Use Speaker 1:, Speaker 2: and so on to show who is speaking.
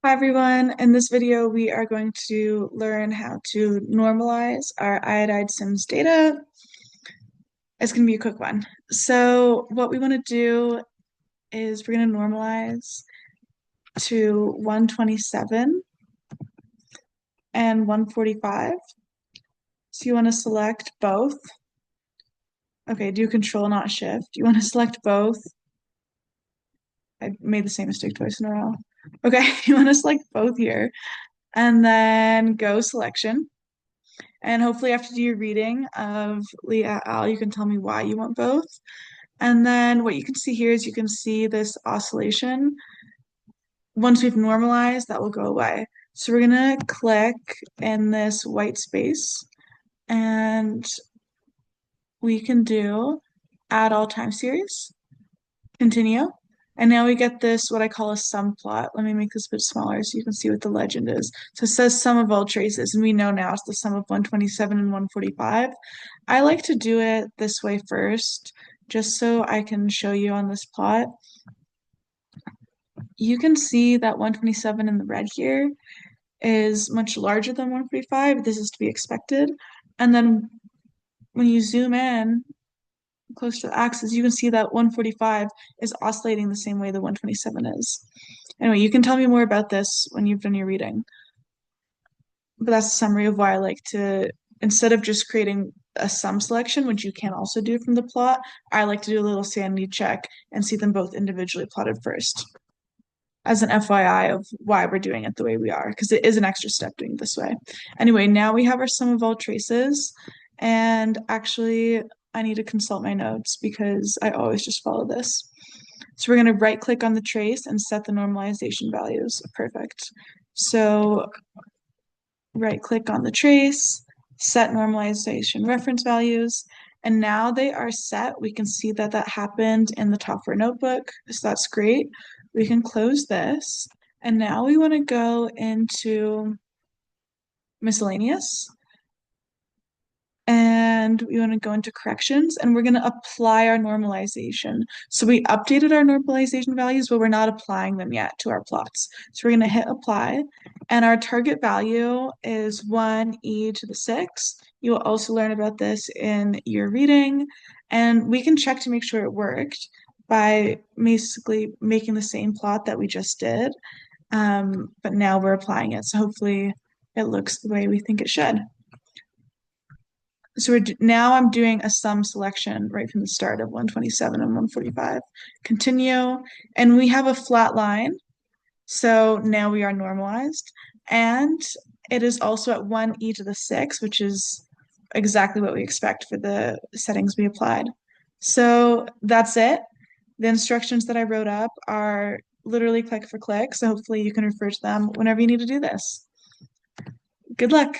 Speaker 1: Hi everyone. In this video, we are going to learn how to normalize our iodide CIMS data. It's going to be a quick one. So what we want to do is we're going to normalize to 127 and 145. So you want to select both. Okay, do Control, not Shift. You want to select both. I made the same mistake twice in a row. Okay, you want to select both here and then go Selection. And hopefully, after you do your reading of Lee et al., you can tell me why you want both. And then what you can see here is you can see this oscillation. Once we've normalized, that will go away. So we're going to click in this white space and we can do add all time series, continue. And now we get this, what I call a sum plot. Let me make this a bit smaller so you can see what the legend is. So it says sum of all traces, and we know now it's the sum of 127 and 145. I like to do it this way first, just so I can show you on this plot. You can see that 127 in the red here is much larger than 145. This is to be expected. And then when you zoom in, close to the axis, you can see that 145 is oscillating the same way the 127 is. Anyway, you can tell me more about this when you've done your reading. But that's a summary of why I like to, instead of just creating a sum selection, which you can also do from the plot, I like to do a little sanity check and see them both individually plotted first, as an FYI of why we're doing it the way we are, because it is an extra step doing it this way. Anyway, now we have our sum of all traces, and actually, I need to consult my notes because I always just follow this. So we're going to right click on the trace and set the normalization values. Perfect. So right click on the trace, set normalization reference values, and now they are set. We can see that that happened in the top of our notebook, so that's great. We can close this, and now we want to go into miscellaneous, and we want to go into corrections, and we're going to apply our normalization. So we updated our normalization values, but we're not applying them yet to our plots. So we're going to hit apply, and our target value is 1e to the 6. You will also learn about this in your reading, and we can check to make sure it worked by basically making the same plot that we just did, but now we're applying it. So hopefully it looks the way we think it should. So now I'm doing a sum selection right from the start of 127 and 145. Continue, and we have a flat line. So now we are normalized, and it is also at 1e to the 6, which is exactly what we expect for the settings we applied. So that's it. The instructions that I wrote up are literally click for click, so hopefully you can refer to them whenever you need to do this. Good luck.